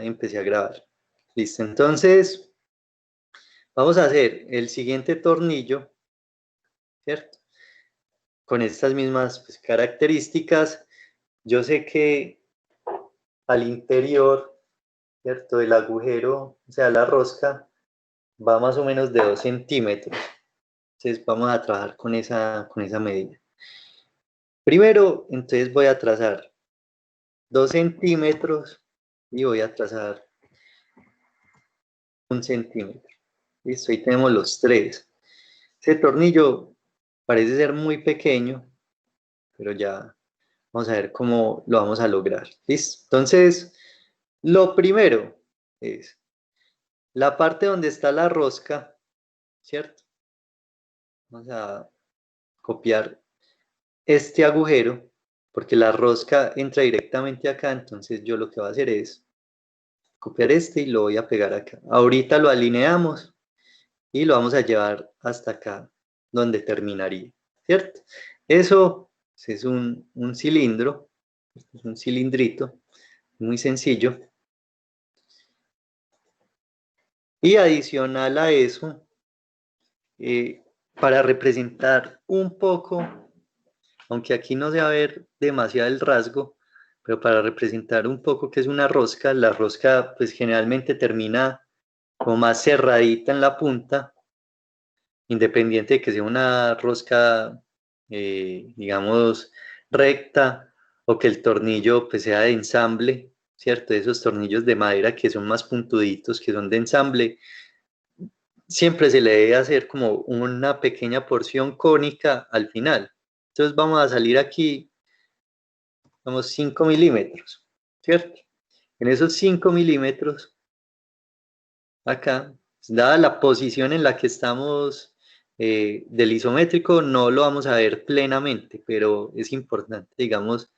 empecé a grabar. Listo, entonces vamos a hacer el siguiente tornillo, ¿cierto? Con estas mismas pues, características. Yo sé que al interior, ¿cierto? El agujero, o sea, la rosca, va más o menos de 2 centímetros. Entonces vamos a trabajar con esa medida. Primero, entonces voy a trazar 2 centímetros y voy a trazar 1 centímetro. Listo, ahí tenemos los tres. Ese tornillo parece ser muy pequeño, pero ya vamos a ver cómo lo vamos a lograr. ¿Listo? Entonces, lo primero es la parte donde está la rosca, ¿cierto? Vamos a copiar este agujero, porque la rosca entra directamente acá, entonces yo lo que voy a hacer es copiar este y lo voy a pegar acá. Ahorita lo alineamos y lo vamos a llevar hasta acá, donde terminaría, ¿cierto? Eso es un cilindro, es un cilindrito, muy sencillo. Y adicional a eso, para representar un poco, aunque aquí no se va a ver demasiado el rasgo, pero para representar un poco que es una rosca, la rosca pues generalmente termina como más cerradita en la punta, independiente de que sea una rosca, digamos, recta o que el tornillo pues sea de ensamble, ¿cierto? Esos tornillos de madera que son más puntuditos, que son de ensamble, siempre se le debe hacer como una pequeña porción cónica al final. Entonces vamos a salir aquí, vamos 5 milímetros, ¿cierto? En esos 5 milímetros, acá, dada la posición en la que estamos del isométrico, no lo vamos a ver plenamente, pero es importante, digamos,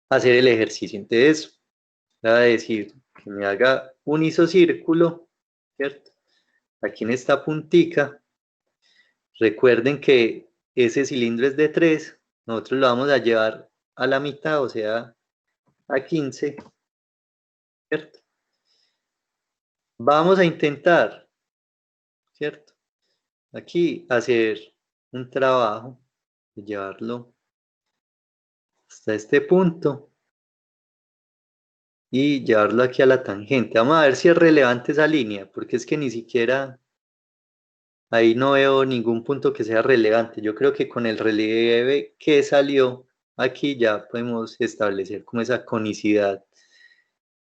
hacer el ejercicio. Entonces, voy a decir que me haga un isocírculo, ¿cierto? Aquí en esta puntica. Recuerden que ese cilindro es de 3, nosotros lo vamos a llevar a la mitad, o sea, a 15, ¿cierto? Vamos a intentar, ¿cierto? Aquí hacer un trabajo de llevarlo hasta este punto y llevarlo aquí a la tangente. Vamos a ver si es relevante esa línea, porque es que ni siquiera ahí no veo ningún punto que sea relevante. Yo creo que con el relieve que salió aquí ya podemos establecer como esa conicidad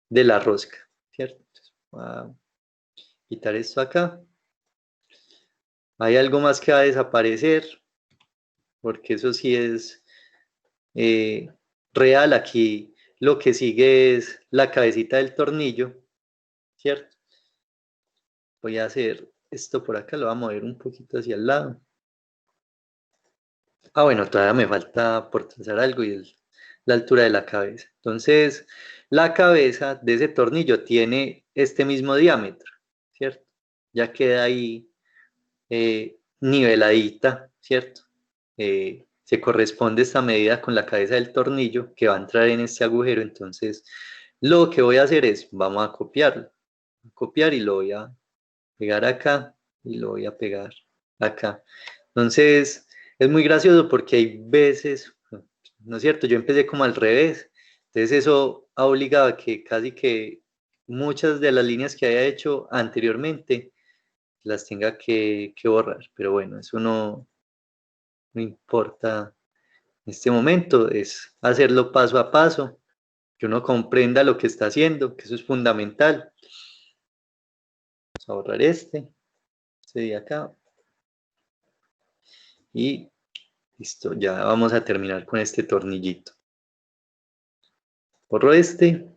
de la rosca, ¿cierto? Entonces, voy a quitar esto acá. Hay algo más que va a desaparecer, porque eso sí es eh, real. Aquí lo que sigue es la cabecita del tornillo, ¿cierto? Voy a hacer esto por acá, lo voy a mover un poquito hacia el lado. Ah, bueno, todavía me falta por trazar algo y es la altura de la cabeza. Entonces, la cabeza de ese tornillo tiene este mismo diámetro, ¿cierto? Ya queda ahí niveladita, ¿cierto? Se corresponde esta medida con la cabeza del tornillo que va a entrar en este agujero. Entonces, lo que voy a hacer es, vamos a copiarlo. Copiar y lo voy a pegar acá y lo voy a pegar acá. Entonces, es muy gracioso porque hay veces, ¿no es cierto? Yo empecé como al revés. Entonces, eso ha obligado a que casi que muchas de las líneas que había hecho anteriormente las tenga que borrar. Pero bueno, eso no importa en este momento, es hacerlo paso a paso, que uno comprenda lo que está haciendo, que eso es fundamental. Vamos a borrar este de acá. Y listo, ya vamos a terminar con este tornillito. Borro este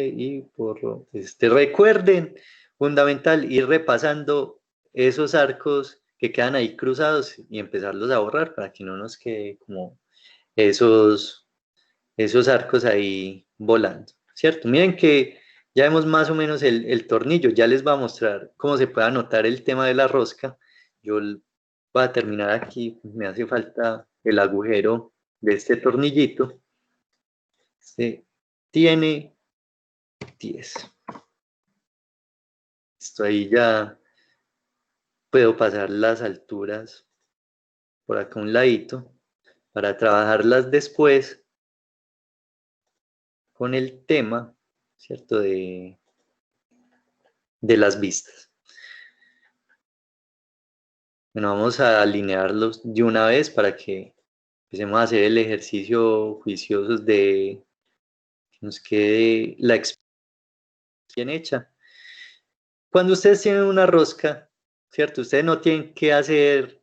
y borro este. Recuerden, fundamental, ir repasando esos arcos que quedan ahí cruzados y empezarlos a borrar para que no nos quede como esos, esos arcos ahí volando, ¿cierto? Miren que ya vemos más o menos el tornillo, ya les va a mostrar cómo se puede anotar el tema de la rosca. Yo voy a terminar aquí, me hace falta el agujero de este tornillito. Este tiene 10. Esto ahí ya puedo pasar las alturas por acá a un ladito para trabajarlas después con el tema, ¿cierto? De las vistas. Bueno, vamos a alinearlos de una vez para que empecemos a hacer el ejercicio juiciosos de que nos quede la expresión bien hecha. Cuando ustedes tienen una rosca, ¿cierto? Ustedes no tienen que hacer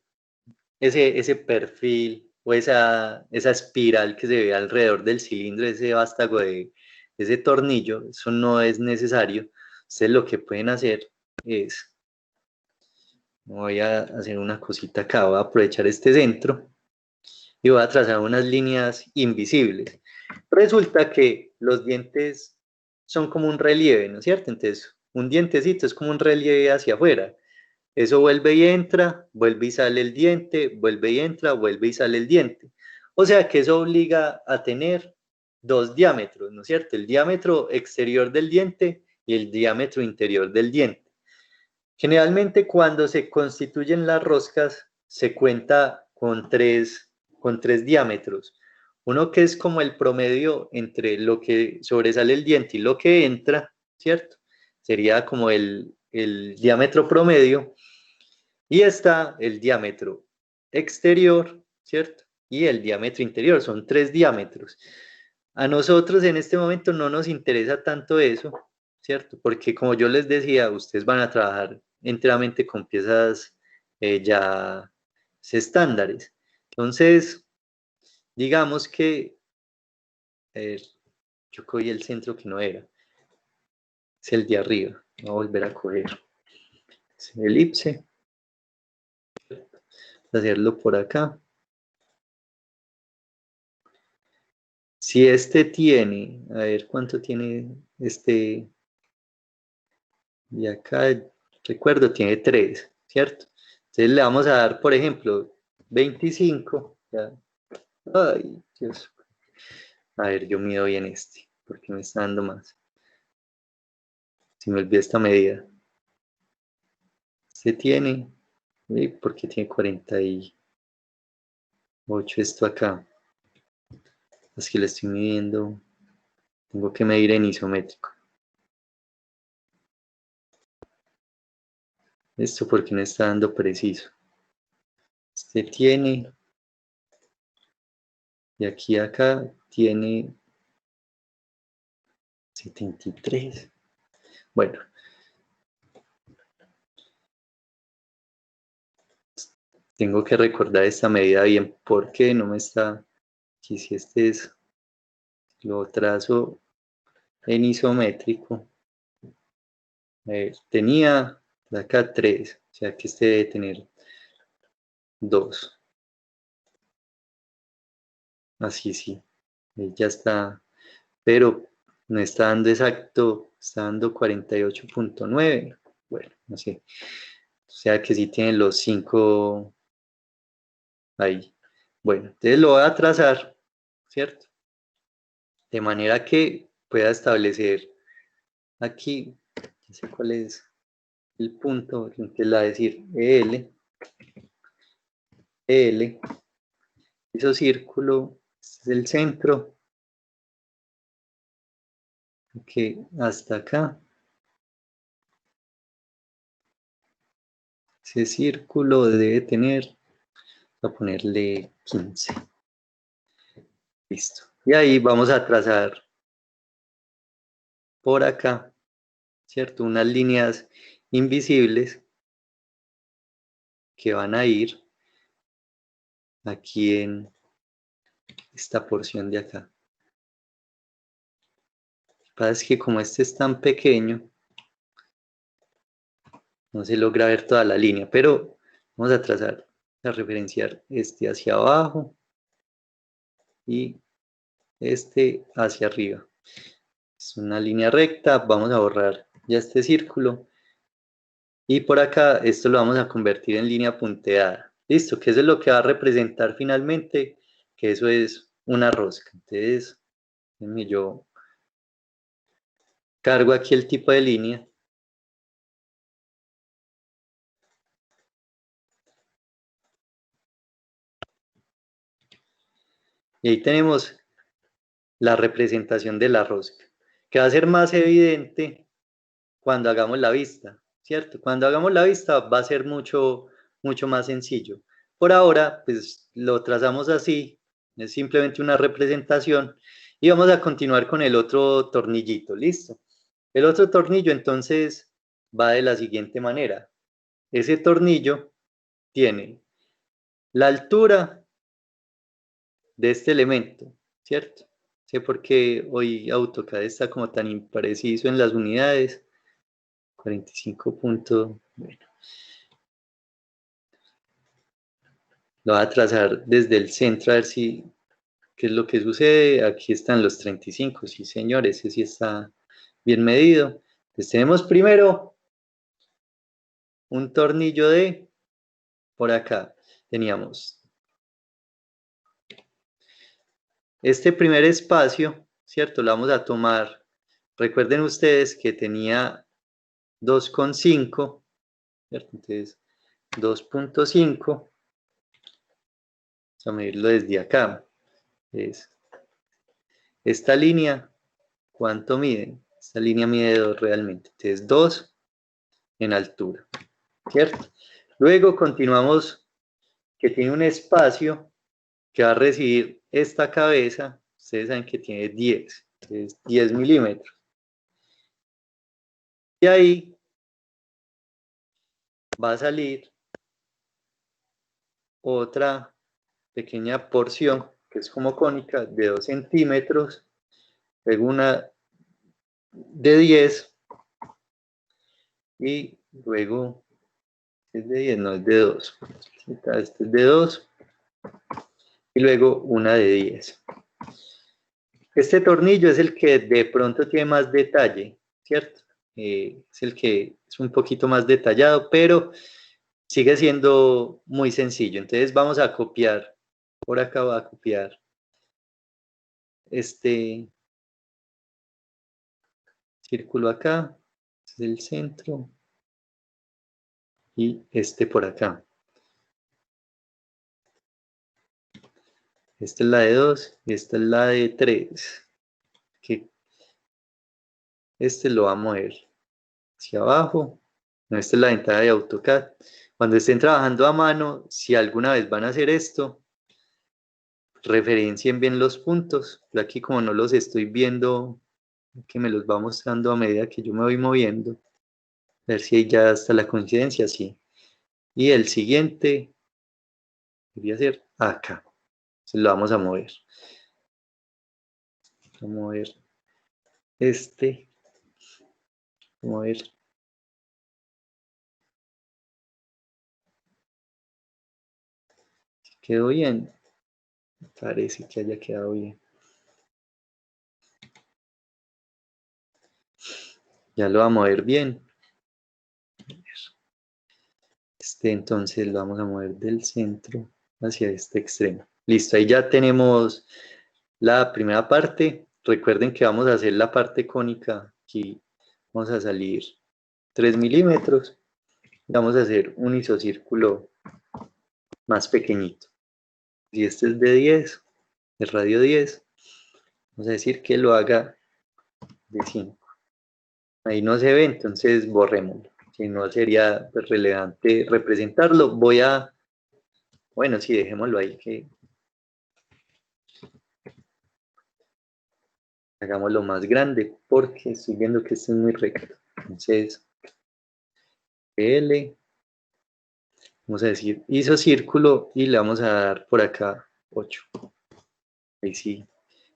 ese perfil o esa espiral que se ve alrededor del cilindro, ese vástago de ese tornillo, eso no es necesario. Ustedes lo que pueden hacer es, voy a hacer una cosita acá, voy a aprovechar este centro y voy a trazar unas líneas invisibles. Resulta que los dientes son como un relieve, ¿no es cierto? Entonces, un dientecito es como un relieve hacia afuera. Eso vuelve y entra, vuelve y sale el diente, vuelve y entra, vuelve y sale el diente. O sea que eso obliga a tener dos diámetros, ¿no es cierto? El diámetro exterior del diente y el diámetro interior del diente. Generalmente cuando se constituyen las roscas se cuenta con tres diámetros. Uno que es como el promedio entre lo que sobresale el diente y lo que entra, ¿cierto? Sería como el diámetro promedio. Y está el diámetro exterior, ¿cierto? Y el diámetro interior, son tres diámetros. A nosotros en este momento no nos interesa tanto eso, ¿cierto? Porque como yo les decía, ustedes van a trabajar enteramente con piezas ya estándares. Entonces, digamos que yo cogí el centro que no era, es el de arriba. Voy a volver a coger ese elipse, hacerlo por acá. Si este tiene, a ver cuánto tiene este de acá, recuerdo, tiene 3, ¿cierto? Entonces le vamos a dar, por ejemplo, 25. Ya. Ay, Dios. A ver, yo mido bien este, porque me está dando más. Si me olvidé esta medida. Este tiene, porque tiene 48 esto acá. Es que le estoy midiendo, tengo que medir en isométrico. Esto porque no está dando preciso. Este tiene, y aquí acá tiene 73. Bueno, tengo que recordar esta medida bien porque no me está, aquí si este es, lo trazo en isométrico. Tenía de acá 3, o sea que este debe tener 2. Así sí, ya está, pero no está dando exacto, está dando 48.9. Bueno, no sé, o sea que sí tiene los 5 ahí. Bueno, entonces lo voy a trazar, ¿cierto? De manera que pueda establecer aquí, no sé cuál es el punto, entonces la va a decir EL, hizo círculo, este es el centro, que hasta acá, ese círculo debe tener, voy a ponerle 15, listo. Y ahí vamos a trazar por acá, ¿cierto? Unas líneas invisibles que van a ir aquí en esta porción de acá. Lo que pasa es que como este es tan pequeño, no se logra ver toda la línea, pero vamos a trazar, a referenciar este hacia abajo y este hacia arriba. Es una línea recta, vamos a borrar ya este círculo y por acá esto lo vamos a convertir en línea punteada. Listo, que eso es lo que va a representar finalmente, que eso es una rosca. Entonces, déjenme yo Cargo aquí el tipo de línea. Y ahí tenemos la representación de la rosca, que va a ser más evidente cuando hagamos la vista, ¿cierto? Cuando hagamos la vista va a ser mucho más sencillo. Por ahora, pues lo trazamos así, es simplemente una representación y vamos a continuar con el otro tornillito, ¿listo? El otro tornillo entonces va de la siguiente manera. Ese tornillo tiene la altura de este elemento, ¿cierto? Sé por qué hoy AutoCAD está como tan impreciso en las unidades. 45 puntos. Bueno, lo voy a trazar desde el centro a ver si qué es lo que sucede. Aquí están los 35, sí señor, ese sí está bien medido. Entonces tenemos primero un tornillo de, por acá, teníamos este primer espacio, ¿cierto? Lo vamos a tomar, recuerden ustedes que tenía 2,5, ¿cierto? Entonces 2,5, vamos a medirlo desde acá. Entonces, esta línea, ¿cuánto mide? Esta línea mide 2 realmente, entonces 2 en altura, ¿cierto? Luego continuamos que tiene un espacio que va a recibir esta cabeza, ustedes saben que tiene 10, entonces 10 milímetros. Y ahí va a salir otra pequeña porción que es como cónica de 2 centímetros, luego una de 10 y luego es de 10, no es de 2. Este es de 2 y luego una de 10. Este tornillo es el que de pronto tiene más detalle, ¿cierto? Es el que es un poquito más detallado, pero sigue siendo muy sencillo. Entonces vamos a copiar, por acá va a copiar este círculo acá, este es el centro, y este por acá. Esta es la de 2 y esta es la de 3. Que este lo va a mover hacia abajo. No, esta es la ventana de AutoCAD. Cuando estén trabajando a mano, si alguna vez van a hacer esto, referencien bien los puntos. Yo aquí como no los estoy viendo, que me los va mostrando a medida que yo me voy moviendo. A ver si ya está la coincidencia, sí. Y el siguiente debería ser acá. Se lo vamos a mover. Vamos a mover este. Vamos a mover. ¿Quedó bien? Parece que haya quedado bien. Ya lo vamos a mover bien. Entonces lo vamos a mover del centro hacia este extremo. Listo, ahí ya tenemos la primera parte. Recuerden que vamos a hacer la parte cónica. Aquí vamos a salir 3 milímetros. Vamos a hacer un isocírculo más pequeñito. Si este es de 10, de radio 10, vamos a decir que lo haga de 5. Ahí no se ve, entonces borrémoslo. Si no sería pues, relevante representarlo. Bueno, sí, dejémoslo ahí, que hagámoslo más grande, porque estoy viendo que este es muy recto. Entonces, L, vamos a decir, hizo círculo y le vamos a dar por acá 8. Ahí sí,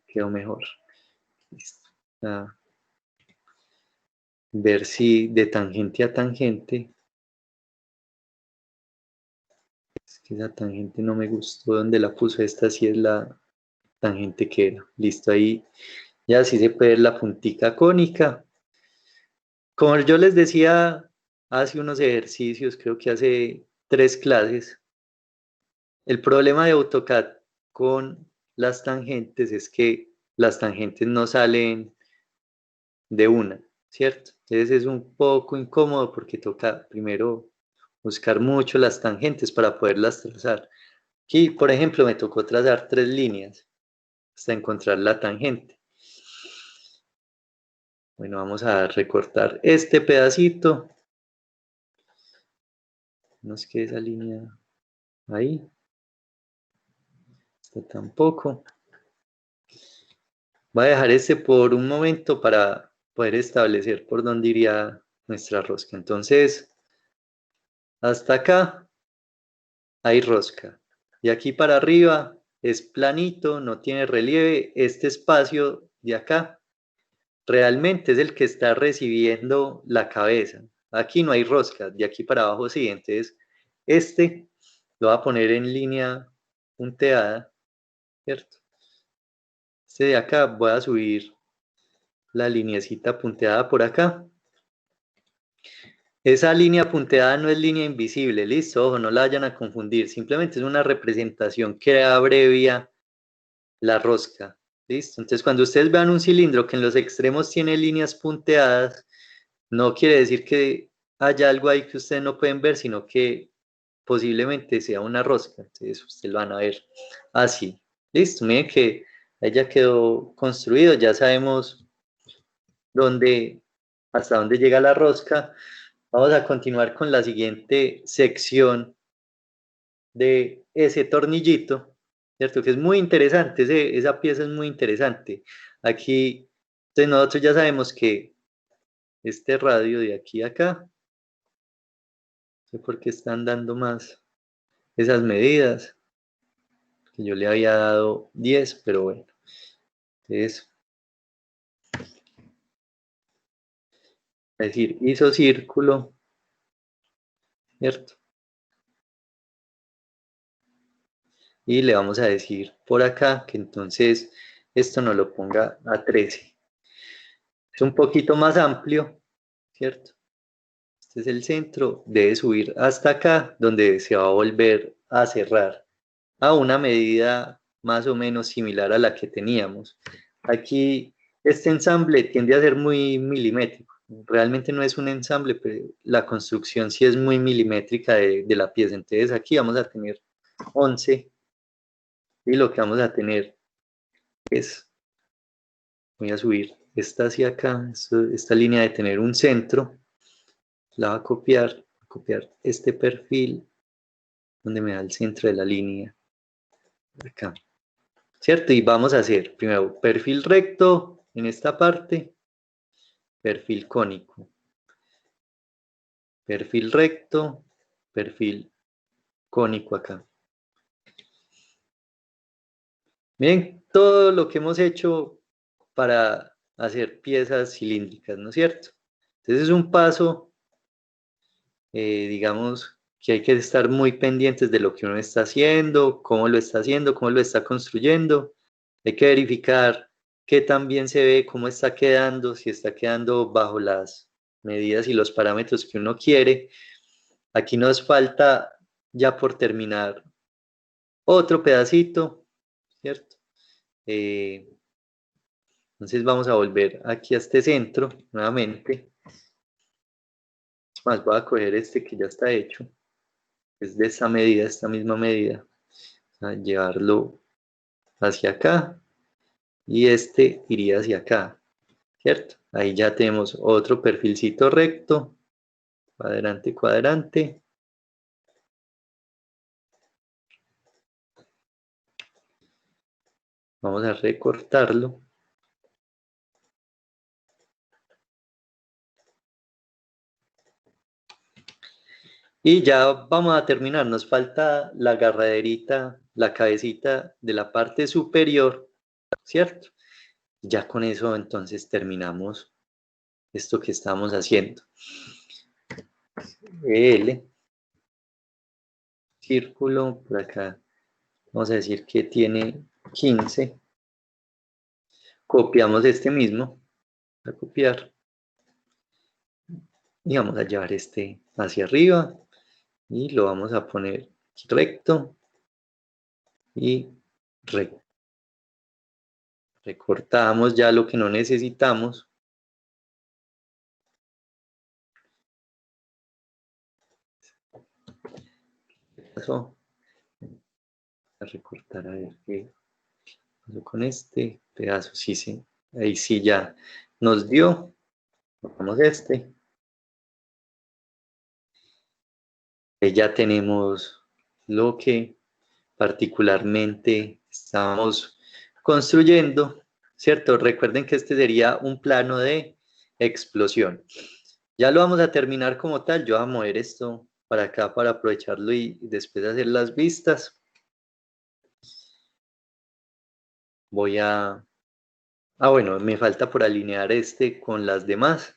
quedó mejor. Listo. Ver si de tangente a tangente, es que esa tangente no me gustó donde la puso, esta sí es la tangente que era. Listo, ahí ya sí se puede ver la puntica cónica. Como yo les decía, hace unos ejercicios, creo que hace 3 clases, el problema de AutoCAD con las tangentes es que las tangentes no salen de una. ¿cierto? Entonces es un poco incómodo porque toca primero buscar mucho las tangentes para poderlas trazar. Aquí, por ejemplo, me tocó trazar 3 líneas hasta encontrar la tangente. Bueno, vamos a recortar este pedacito. No es que esa línea ahí, esta tampoco. Voy a dejar este por un momento para poder establecer por dónde iría nuestra rosca. Entonces, hasta acá hay rosca. Y aquí para arriba es planito, no tiene relieve. Este espacio de acá realmente es el que está recibiendo la cabeza. Aquí no hay rosca, de aquí para abajo sí. Entonces, este lo voy a poner en línea punteada, ¿cierto? Este de acá voy a subir la lineecita punteada por acá. Esa línea punteada no es línea invisible, listo, ojo, no la vayan a confundir, simplemente es una representación que abrevia la rosca, listo. Entonces, cuando ustedes vean un cilindro que en los extremos tiene líneas punteadas, no quiere decir que haya algo ahí que ustedes no pueden ver, sino que posiblemente sea una rosca, entonces ustedes lo van a ver así, listo. Miren que ahí ya quedó construido, ya sabemos dónde, hasta dónde llega la rosca. Vamos a continuar con la siguiente sección de ese tornillito, ¿cierto? Que es muy interesante, esa pieza es muy interesante. Aquí, entonces nosotros ya sabemos que este radio de aquí a acá, no sé por qué están dando más esas medidas, que yo le había dado 10, pero bueno. Entonces, es decir, hizo círculo, ¿cierto? Y le vamos a decir por acá que entonces esto nos lo ponga a 13. Es un poquito más amplio, ¿cierto? Este es el centro, debe subir hasta acá, donde se va a volver a cerrar a una medida más o menos similar a la que teníamos. Aquí este ensamble tiende a ser muy milimétrico. Realmente no es un ensamble, pero la construcción sí es muy milimétrica de la pieza. Entonces aquí vamos a tener 11 y lo que vamos a tener es, voy a subir esta hacia acá, esta línea de tener un centro, la voy a copiar este perfil donde me da el centro de la línea, acá, ¿cierto? Y vamos a hacer primero perfil recto en esta parte, perfil cónico, perfil recto, perfil cónico acá. Miren todo lo que hemos hecho para hacer piezas cilíndricas, ¿no es cierto? Entonces es un paso, digamos, que hay que estar muy pendientes de lo que uno está haciendo, cómo lo está construyendo. Hay que verificar qué tan bien se ve, cómo está quedando, si está quedando bajo las medidas y los parámetros que uno quiere. Aquí nos falta ya por terminar otro pedacito, ¿cierto? Eh, entonces vamos a volver aquí a este centro nuevamente. Es más, voy a coger este que ya está hecho. Es de esta medida, esta misma medida. A llevarlo hacia acá y este iría hacia acá, ¿cierto? Ahí ya tenemos otro perfilcito recto, cuadrante, cuadrante. Vamos a recortarlo. Y ya vamos a terminar. Nos falta la agarraderita, la cabecita de la parte superior, ¿cierto? Ya con eso entonces terminamos esto que estamos haciendo. L, círculo, por acá vamos a decir que tiene 15. Copiamos este mismo, a copiar, y vamos a llevar este hacia arriba y lo vamos a poner recto y recto. Recortamos ya lo que no necesitamos pasó. A recortar a ver qué pasó con este pedazo. Sí, sí. Ahí sí ya nos dio. Vamos este. Ya tenemos lo que particularmente estamos construyendo, ¿cierto? Recuerden que este sería un plano de explosión. Ya lo vamos a terminar como tal. Yo voy a mover esto para acá para aprovecharlo y después hacer las vistas. Voy a... Ah, bueno, me falta por alinear este con las demás.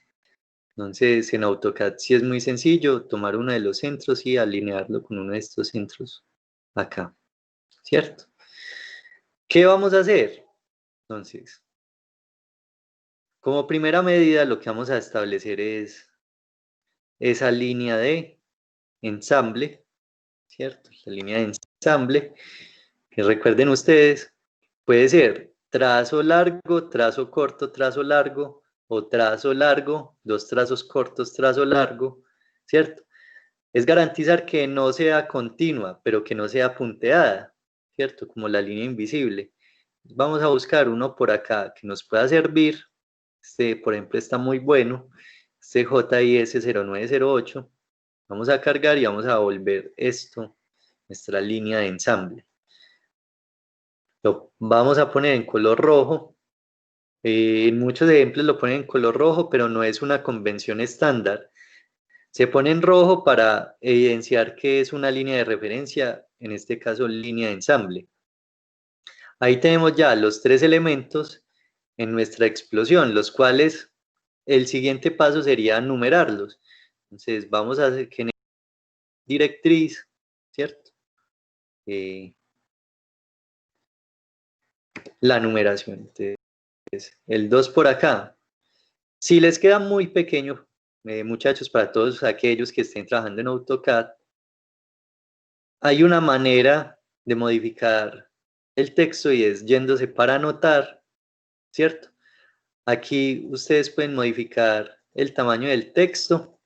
Entonces, en AutoCAD sí es muy sencillo tomar uno de los centros y alinearlo con uno de estos centros acá, ¿cierto? ¿Qué vamos a hacer? Entonces, como primera medida, lo que vamos a establecer es esa línea de ensamble, ¿cierto? La línea de ensamble, que recuerden ustedes, puede ser trazo largo, trazo corto, trazo largo, o trazo largo, dos trazos cortos, trazo largo, ¿cierto? Es garantizar que no sea continua, pero que no sea punteada, ¿cierto? Como la línea invisible. Vamos a buscar uno por acá que nos pueda servir. Este, por ejemplo, está muy bueno. Este JIS 0908. Vamos a cargar y vamos a volver esto, nuestra línea de ensamble. Lo vamos a poner en color rojo. En muchos ejemplos lo ponen en color rojo, pero no es una convención estándar. Se pone en rojo para evidenciar que es una línea de referencia, en este caso línea de ensamble. Ahí tenemos ya los tres elementos en nuestra explosión, los cuales el siguiente paso sería numerarlos. Entonces vamos a generar directriz, ¿cierto? La numeración. Entonces, el 2 por acá. Si les queda muy pequeño, muchachos, para todos aquellos que estén trabajando en AutoCAD, hay una manera de modificar el texto y es yéndose para anotar, ¿cierto? Aquí ustedes pueden modificar el tamaño del texto,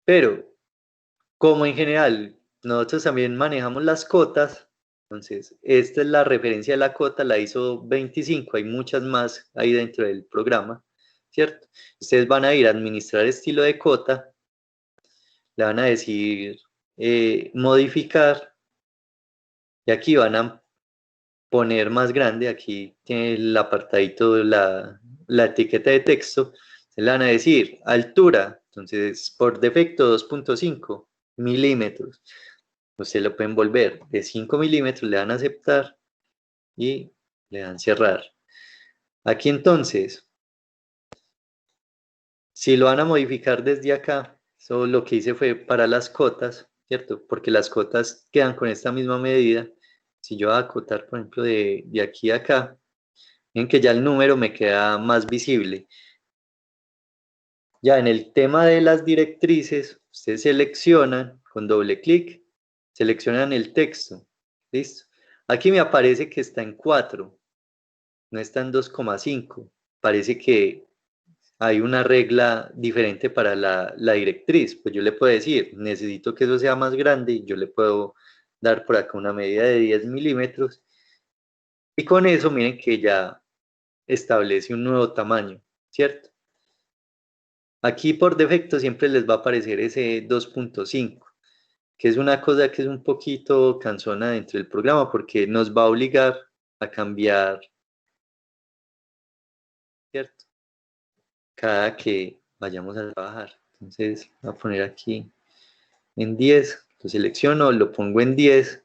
pero como en general nosotros también manejamos las cotas, entonces esta es la referencia de la cota, la ISO 25, hay muchas más ahí dentro del programa, ¿cierto? Ustedes van a ir a administrar estilo de cota, le van a decir modificar, y aquí van a poner más grande, aquí tiene el apartadito, la etiqueta de texto, se le van a decir altura, entonces por defecto 2.5 milímetros, usted lo pueden volver de 5 milímetros, le dan a aceptar y le dan cerrar. Aquí entonces, si lo van a modificar desde acá, eso lo que hice fue para las cotas, ¿cierto? Porque las cotas quedan con esta misma medida. Si yo voy a acotar, por ejemplo, de aquí a acá, en que ya el número me queda más visible. Ya en el tema de las directrices, ustedes seleccionan con doble clic, seleccionan el texto, ¿listo? Aquí me aparece que está en 4, no está en 2,5. Parece que hay una regla diferente para la directriz. Pues yo le puedo decir, necesito que eso sea más grande, y yo le puedo dar por acá una medida de 10 milímetros. Y con eso, miren que ya establece un nuevo tamaño, ¿cierto? Aquí por defecto siempre les va a aparecer ese 2.5, que es una cosa que es un poquito cansona dentro del programa porque nos va a obligar a cambiar, ¿cierto? Cada que vayamos a trabajar. Entonces, voy a poner aquí en 10, lo selecciono, lo pongo en 10.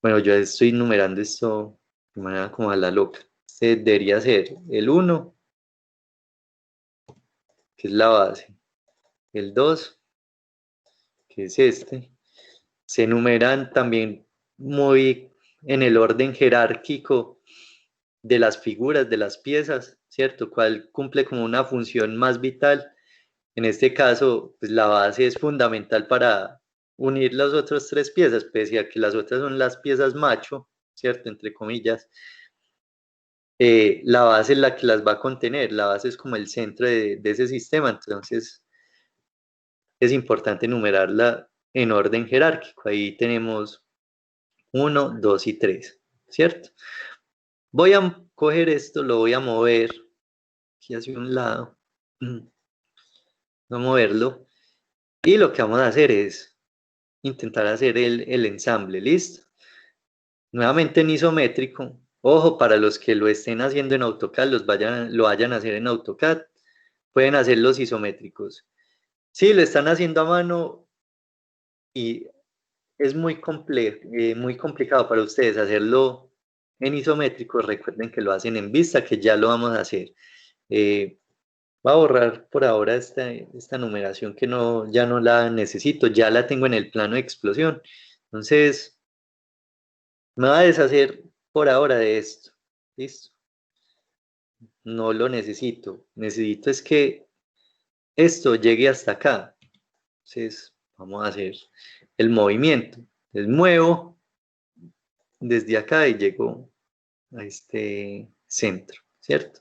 Bueno, yo estoy numerando esto de manera como a la loca. Este debería ser el 1, que es la base, el 2, que es este. Se numeran también muy en el orden jerárquico de las figuras, de las piezas, ¿cierto? Cuál cumple como una función más vital. En este caso, pues la base es fundamental para unir las otras tres piezas, pese a que las otras son las piezas macho, ¿cierto? Entre comillas. La base es la que las va a contener, la base es como el centro de ese sistema, entonces es importante numerarla en orden jerárquico. Ahí tenemos 1, 2 y 3, ¿cierto? Voy a coger esto, lo voy a mover aquí hacia un lado. Voy a moverlo. Y lo que vamos a hacer es intentar hacer el ensamble, ¿listo? Nuevamente en isométrico. Ojo, para los que lo estén haciendo en AutoCAD, lo vayan a hacer en AutoCAD, pueden hacer los isométricos. Si lo están haciendo a mano y es muy muy complicado para ustedes hacerlo en isométrico, recuerden que lo hacen en vista, que ya lo vamos a hacer. Voy a borrar por ahora esta numeración que no, ya no la necesito, ya la tengo en el plano de explosión. Entonces, me voy a deshacer por ahora de esto. ¿Listo? No lo necesito. Necesito es que esto llegue hasta acá. Entonces, vamos a hacer el movimiento. Les muevo desde acá y llego a este centro, ¿cierto?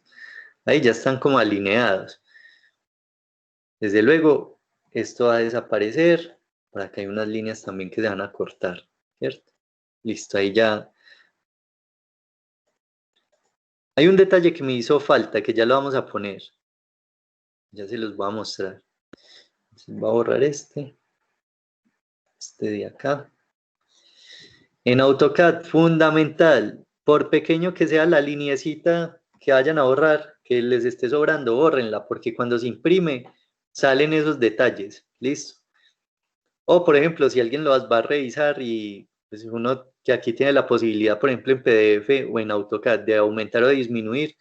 Ahí ya están como alineados. Desde luego, esto va a desaparecer. Por acá hay unas líneas también que se van a cortar, ¿cierto? Listo, ahí ya. Hay un detalle que me hizo falta, que ya lo vamos a poner. Ya se los voy a mostrar. Entonces, voy a borrar este de acá. En AutoCAD, fundamental, por pequeño que sea la lineecita que vayan a borrar, que les esté sobrando, bórrenla, porque cuando se imprime salen esos detalles, ¿listo? O, por ejemplo, si alguien lo va a revisar y pues uno que aquí tiene la posibilidad, por ejemplo, en PDF o en AutoCAD de aumentar o disminuir,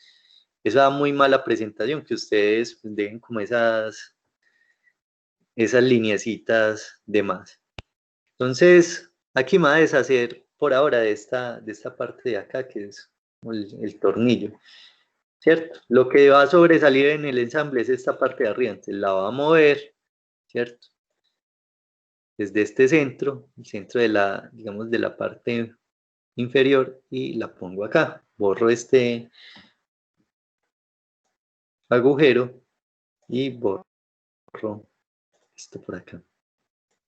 eso da muy mala presentación, que ustedes pues, dejen como esas lineecitas de más. Entonces, aquí me voy a deshacer por ahora de esta parte de acá, que es el tornillo, ¿cierto? Lo que va a sobresalir en el ensamble es esta parte de arriba, entonces la va a mover, ¿cierto? Desde este centro, el centro de la, digamos, de la parte inferior, y la pongo acá. Borro este agujero y borro esto por acá,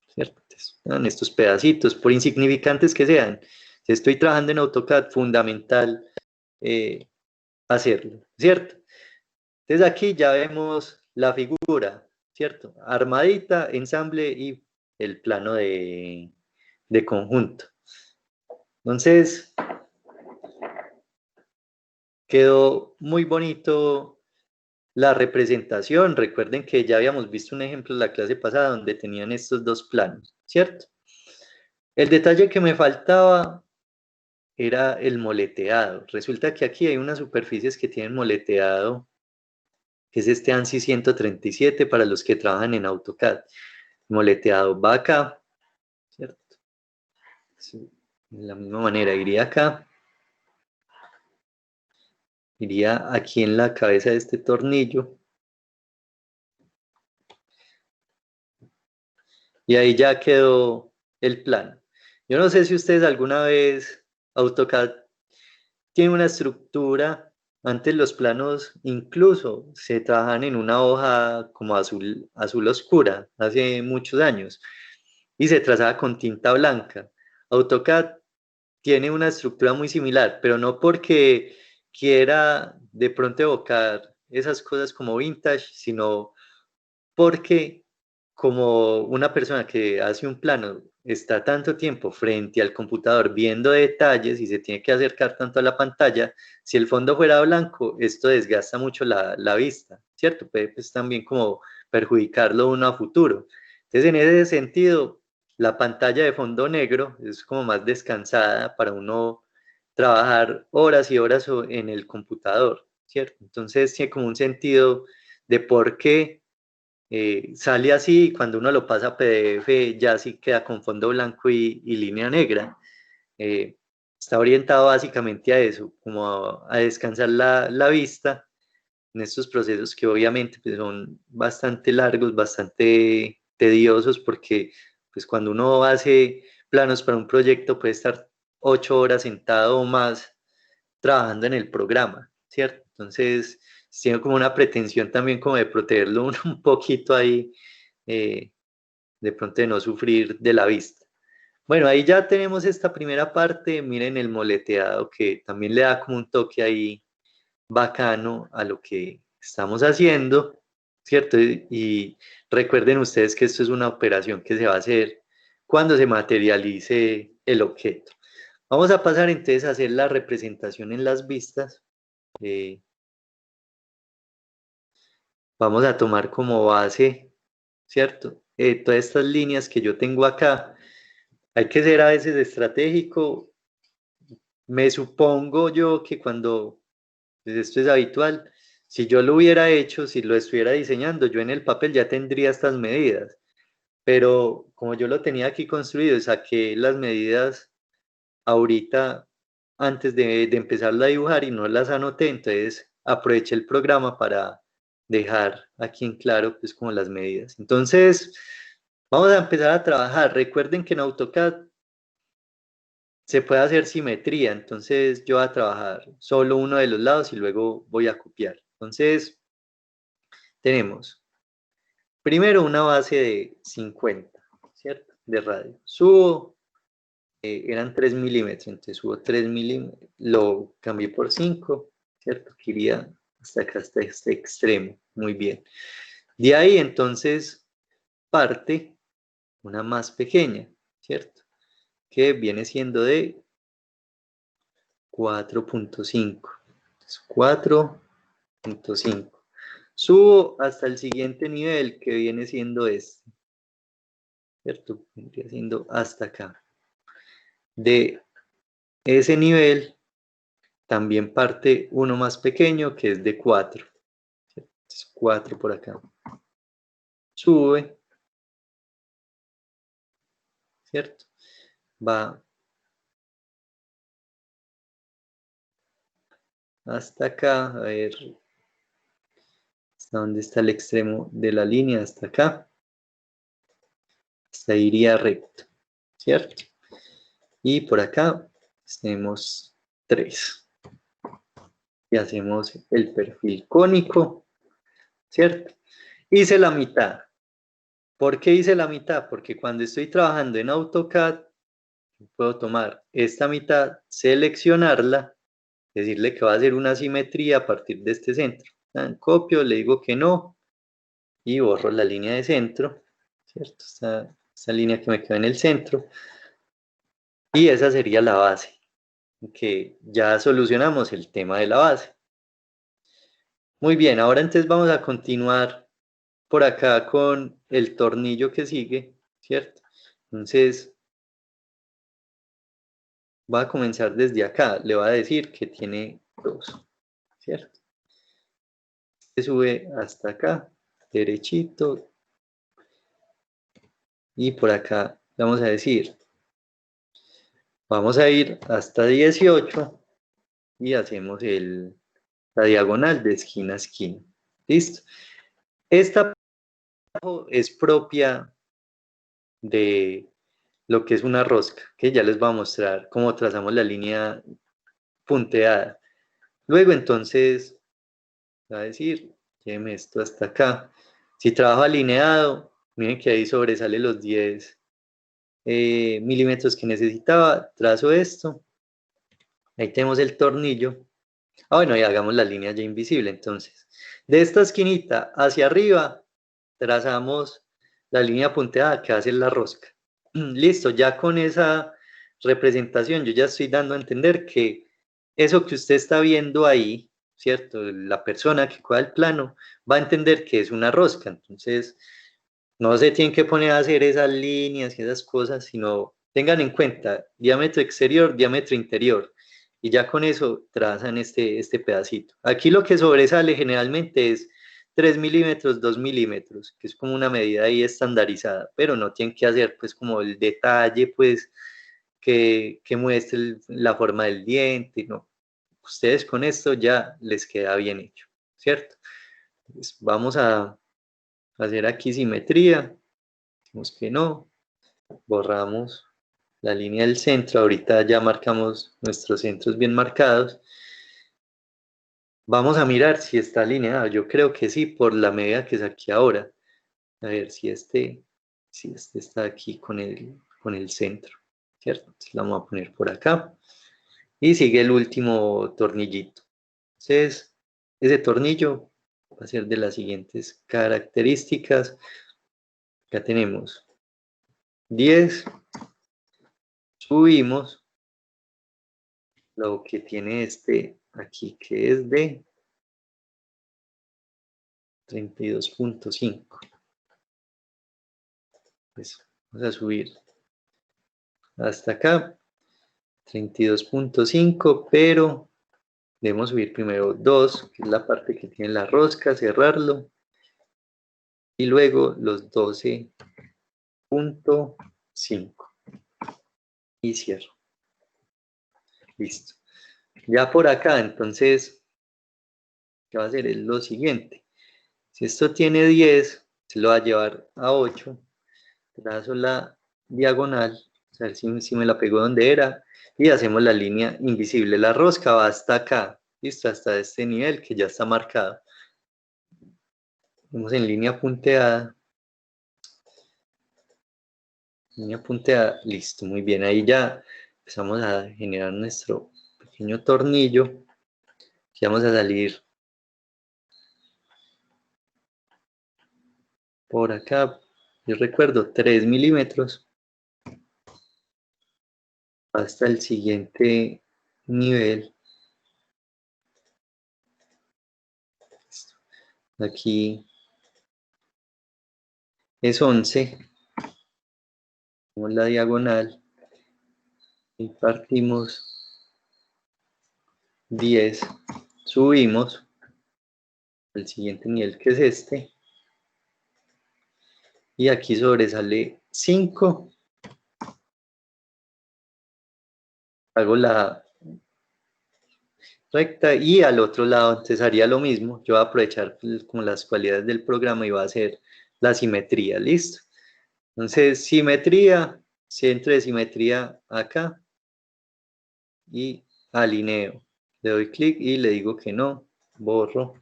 ¿cierto? Entonces, vean estos pedacitos, por insignificantes que sean. Si estoy trabajando en AutoCAD, fundamental hacerlo, ¿cierto? Entonces aquí ya vemos la figura, ¿cierto? Armadita, ensamble y el plano de conjunto. Entonces, quedó muy bonito la representación. Recuerden que ya habíamos visto un ejemplo en la clase pasada donde tenían estos dos planos, ¿cierto? El detalle que me faltaba era el moleteado. Resulta que aquí hay unas superficies que tienen moleteado, que es este ANSI 137 para los que trabajan en AutoCAD. Moleteado va acá, ¿cierto? Sí, de la misma manera iría acá, iría aquí en la cabeza de este tornillo, y ahí ya quedó el plano. Yo no sé si ustedes alguna vez AutoCAD tiene una estructura. Antes los planos incluso se trabajan en una hoja como azul oscura, hace muchos años, y se trazaba con tinta blanca. AutoCAD tiene una estructura muy similar, pero no porque quiera de pronto evocar esas cosas como vintage, sino porque como una persona que hace un plano está tanto tiempo frente al computador viendo detalles y se tiene que acercar tanto a la pantalla, si el fondo fuera blanco, esto desgasta mucho la vista, ¿cierto? Puede pues, también como perjudicarlo uno a futuro. Entonces, en ese sentido, la pantalla de fondo negro es como más descansada para uno trabajar horas y horas en el computador, ¿cierto? Entonces, tiene como un sentido de por qué sale así y cuando uno lo pasa a PDF ya sí queda con fondo blanco y línea negra. Eh, Está orientado básicamente a eso, como a descansar la vista en estos procesos que obviamente pues, son bastante largos, bastante tediosos, porque pues, cuando uno hace planos para un proyecto puede estar 8 horas sentado o más trabajando en el programa, ¿cierto? Entonces, tiene como una pretensión también como de protegerlo un poquito ahí, eh, de pronto de no sufrir de la vista. Bueno, ahí ya tenemos esta primera parte. Miren el moleteado que también le da como un toque ahí bacano a lo que estamos haciendo, ¿cierto? Y recuerden ustedes que esto es una operación que se va a hacer cuando se materialice el objeto. Vamos a pasar entonces a hacer la representación en las vistas. Vamos a tomar como base, ¿cierto? Todas estas líneas que yo tengo acá. Hay que ser a veces estratégico. Me supongo yo que cuando pues esto es habitual, si yo lo hubiera hecho, si lo estuviera diseñando, yo en el papel ya tendría estas medidas. Pero como yo lo tenía aquí construido, saqué las medidas ahorita antes de empezarla a dibujar y no las anoté, entonces aproveché el programa para dejar aquí en claro pues como las medidas. Entonces, vamos a empezar a trabajar. Recuerden que en AutoCAD se puede hacer simetría, entonces yo voy a trabajar solo uno de los lados y luego voy a copiar. Entonces, tenemos primero una base de 50, ¿cierto? De radio. Subo, eran 3 milímetros, entonces subo 3 milímetros, lo cambié por 5, ¿cierto? Que iría hasta acá, hasta este extremo. Muy bien. De ahí entonces parte una más pequeña, ¿cierto? Que viene siendo de 4.5. 4.5. Subo hasta el siguiente nivel que viene siendo este, ¿cierto? Vendría siendo hasta acá. De ese nivel también parte uno más pequeño que es de 4. Entonces, 4 por acá. Sube, ¿cierto? Va hasta acá, a ver, hasta dónde está el extremo de la línea, hasta acá. Hasta iría recto, ¿cierto? Y por acá tenemos 3. Y hacemos el perfil cónico, ¿cierto? Hice la mitad. ¿Por qué hice la mitad? Porque cuando estoy trabajando en AutoCAD, puedo tomar esta mitad, seleccionarla, decirle que va a hacer una simetría a partir de este centro. Copio, le digo que no y borro la línea de centro, ¿cierto? Esta línea que me queda en el centro. Y esa sería la base, que ya solucionamos el tema de la base. Muy bien, ahora entonces vamos a continuar por acá con el tornillo que sigue, ¿cierto? Entonces, va a comenzar desde acá, le va a decir que tiene 2, ¿cierto? Se sube hasta acá, derechito, y por acá vamos a decir, vamos a ir hasta 18 y hacemos la diagonal de esquina a esquina. ¿Listo? Esta es propia de lo que es una rosca, que ya les voy a mostrar cómo trazamos la línea punteada. Luego entonces va a decir, lléveme esto hasta acá. Si trabajo alineado, miren que ahí sobresale los 10 milímetros que necesitaba, trazo esto, ahí tenemos el tornillo. Bueno, y hagamos la línea ya invisible, entonces. De esta esquinita hacia arriba, trazamos la línea punteada que hace la rosca. Listo, ya con esa representación yo ya estoy dando a entender que eso que usted está viendo ahí, ¿cierto? La persona que coja el plano va a entender que es una rosca. Entonces, no se tienen que poner a hacer esas líneas y esas cosas, sino tengan en cuenta diámetro exterior, diámetro interior. Y ya con eso trazan este pedacito. Aquí lo que sobresale generalmente es 3 milímetros, 2 milímetros, que es como una medida ahí estandarizada, pero no tienen que hacer pues como el detalle pues que muestre la forma del diente, no. Ustedes con esto ya les queda bien hecho, ¿cierto? Pues vamos a hacer aquí simetría, decimos que no, borramos la línea del centro, ahorita ya marcamos nuestros centros bien marcados. Vamos a mirar si está alineado, yo creo que sí, por la medida que saqué ahora. A ver si este Si este está aquí con el centro, ¿cierto? Entonces lo vamos a poner por acá. Y sigue el último tornillito. Entonces, ese tornillo va a ser de las siguientes características. Acá tenemos 10. Subimos lo que tiene este aquí, que es de 32.5. Pues vamos a subir hasta acá, 32.5, pero debemos subir primero 2, que es la parte que tiene la rosca, cerrarlo, y luego los 12.5 y cierro. Listo. Ya por acá, entonces, ¿qué va a hacer? Es lo siguiente. Si esto tiene 10, se lo va a llevar a 8, trazo la diagonal, a ver si me la pegó donde era, y hacemos la línea invisible. La rosca va hasta acá, listo, hasta este nivel que ya está marcado. Vamos en línea punteada. Línea punteada, listo, muy bien. Ahí ya empezamos a generar nuestro pequeño tornillo. Y vamos a salir por acá. Yo recuerdo 3 milímetros hasta el siguiente nivel. Aquí es 11. Hacemos la diagonal y partimos 10. Subimos al siguiente nivel, que es este. Y aquí sobresale 5. Hago la recta y al otro lado entonces haría lo mismo. Yo voy a aprovechar pues, como las cualidades del programa y voy a hacer la simetría, ¿listo? Entonces, simetría, centro de simetría acá y alineo. Le doy clic y le digo que no, borro.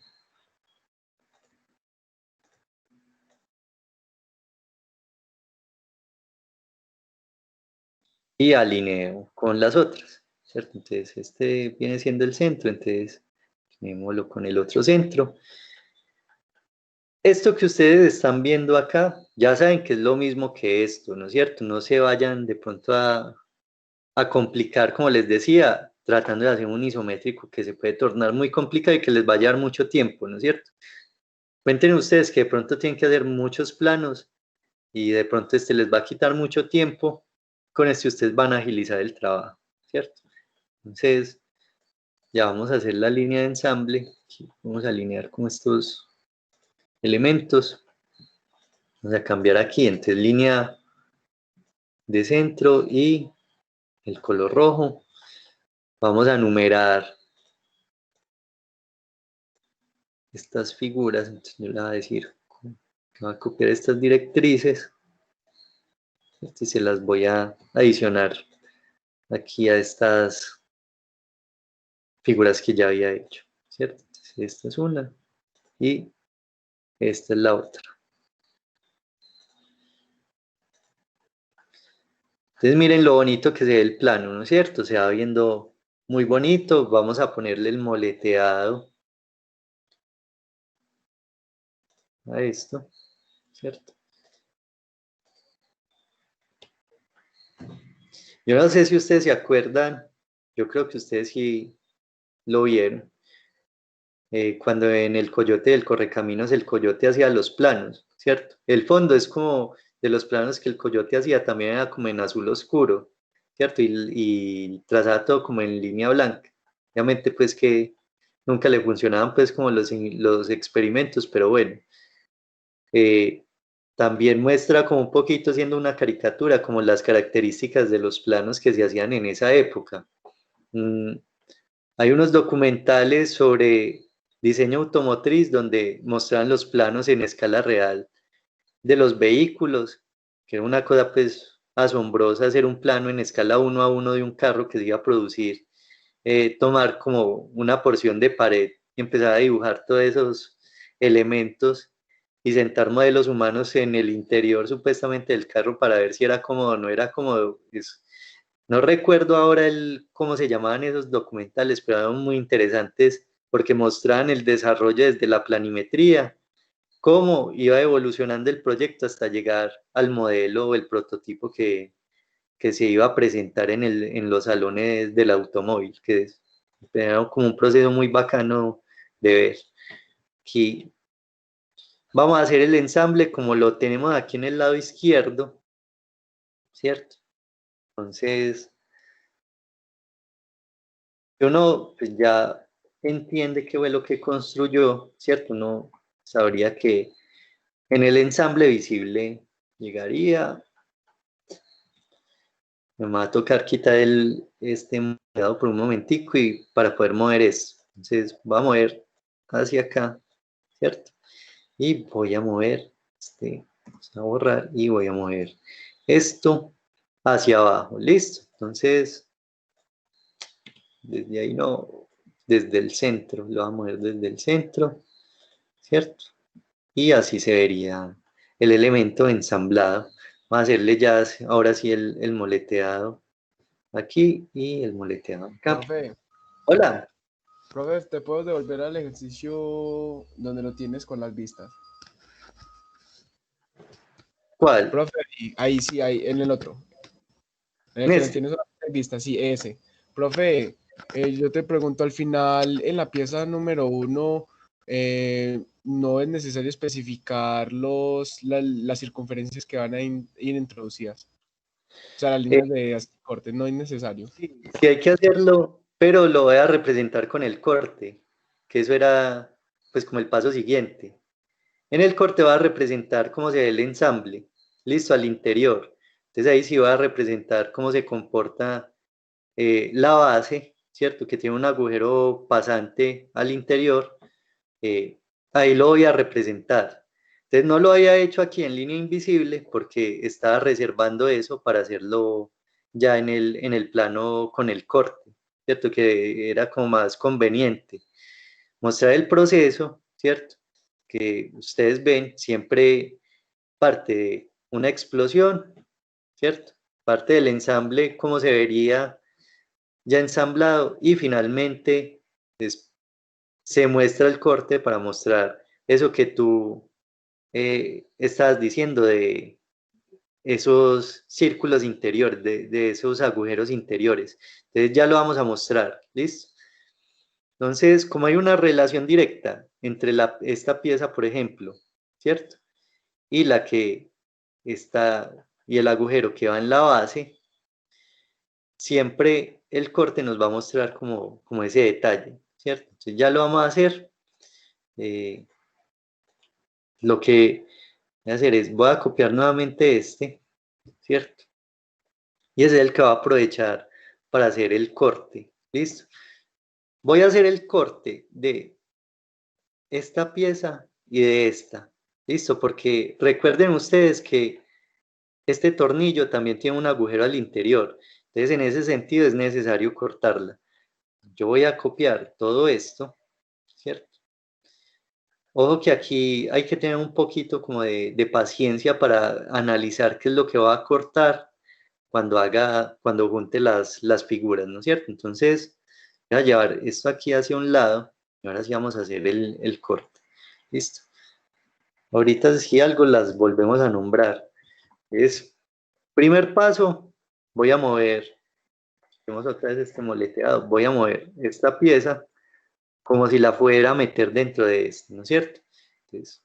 Y alineo con las otras, ¿cierto? Entonces, este viene siendo el centro, entonces, alineémoslo con el otro centro. Esto que ustedes están viendo acá, ya saben que es lo mismo que esto, ¿no es cierto? No se vayan de pronto a complicar, como les decía, tratando de hacer un isométrico que se puede tornar muy complicado y que les va a llevar mucho tiempo, ¿no es cierto? Cuenten ustedes que de pronto tienen que hacer muchos planos y de pronto este les va a quitar mucho tiempo, con este ustedes van a agilizar el trabajo, ¿cierto? Entonces, ya vamos a hacer la línea de ensamble, aquí vamos a alinear con estos elementos, vamos a cambiar aquí, entonces línea de centro y el color rojo, vamos a numerar estas figuras, entonces yo le voy a decir que voy a copiar estas directrices y se las voy a adicionar aquí a estas figuras que ya había hecho, ¿cierto? Entonces, esta es una y esta es la otra. Entonces miren lo bonito que se ve el plano, ¿no es cierto? Se va viendo muy bonito. Vamos a ponerle el moleteado a esto, ¿cierto? Yo no sé si ustedes se acuerdan, yo creo que ustedes sí lo vieron, cuando en el Coyote del Correcaminos el Coyote hacía los planos, ¿cierto? El fondo es como de los planos que el Coyote hacía, también era como en azul oscuro, ¿cierto? Y trazaba todo como en línea blanca. Obviamente pues que nunca le funcionaban pues como los experimentos, pero bueno. También muestra como un poquito siendo una caricatura, como las características de los planos que se hacían en esa época. Mm, Hay unos documentales sobre diseño automotriz donde mostraban los planos en escala real de los vehículos, que era una cosa pues asombrosa hacer un plano en escala 1:1 de un carro que se iba a producir, tomar como una porción de pared y empezar a dibujar todos esos elementos y sentar modelos humanos en el interior supuestamente del carro para ver si era cómodo o no era cómodo. No recuerdo ahora cómo se llamaban esos documentales, pero eran muy interesantes porque mostraban el desarrollo desde la planimetría, cómo iba evolucionando el proyecto hasta llegar al modelo o el prototipo que se iba a presentar en los salones del automóvil, era como un proceso muy bacano de ver. Aquí vamos a hacer el ensamble como lo tenemos aquí en el lado izquierdo, ¿cierto? Entonces, uno pues ya entiende qué fue lo que construyó, ¿cierto? Uno sabría que en el ensamble visible llegaría, me va a tocar quitar este modelado por un momentico y para poder mover esto. Entonces, voy a mover hacia acá, ¿cierto? Y voy a mover, vamos a borrar y voy a mover esto hacia abajo, listo. Entonces, desde ahí no, desde el centro, lo vamos a mover desde el centro, ¿cierto? Y así se vería el elemento ensamblado. Vamos a hacerle ya ahora sí el moleteado aquí y el moleteado acá. Profe, Hola, profe, ¿te puedo devolver al ejercicio donde lo tienes con las vistas? ¿cuál? Profe, ahí sí, ahí, en el otro. En el En que lo ese. tienes solamente en vistas, sí, ese. Profe, yo te pregunto al final, en la pieza número 1, no es necesario especificar las circunferencias que van a ir introducidas. O sea, las Eh, líneas de corte, no es necesario. sí, sí hay que hacerlo, pero lo voy a representar con el corte, que eso era pues como el paso siguiente. En el corte va a representar cómo se ve el ensamble, listo, al interior. Entonces ahí sí va a representar cómo se comporta la base, ¿cierto? Que tiene un agujero pasante al interior. eh, Ahí lo voy a representar. Entonces no lo había hecho aquí en línea invisible porque estaba reservando eso para hacerlo ya en el plano con el corte, ¿cierto? Que era como más conveniente. Mostrar el proceso, ¿cierto? Que ustedes ven siempre parte de una explosión, ¿cierto? Parte del ensamble, cómo se vería ya ensamblado y finalmente se muestra el corte para mostrar eso que tú estás diciendo de esos círculos interiores, de esos agujeros interiores. Entonces ya lo vamos a mostrar, ¿listo? Entonces, como hay una relación directa entre esta pieza, por ejemplo, ¿cierto? Y la que está, y el agujero que va en la base, siempre el corte nos va a mostrar como ese detalle, ¿cierto? Entonces ya lo vamos a hacer. Eh, lo que voy a hacer es, voy a copiar nuevamente este, ¿cierto? Y ese es el que va a aprovechar para hacer el corte, ¿listo? Voy a hacer el corte de esta pieza y de esta, ¿listo? Porque recuerden ustedes que este tornillo también tiene un agujero al interior, entonces en ese sentido es necesario cortarla. Yo voy a copiar todo esto, ¿cierto? Ojo que aquí hay que tener un poquito como de paciencia para analizar qué es lo que va a cortar cuando junte las figuras, ¿no es cierto? Entonces, voy a llevar esto aquí hacia un lado y ahora sí vamos a hacer el corte. Listo. Ahorita si algo las volvemos a nombrar. Es, primer paso, voy a mover, vemos otra vez este moleteado, voy a mover esta pieza como si la fuera a meter dentro de este, ¿no es cierto? Entonces,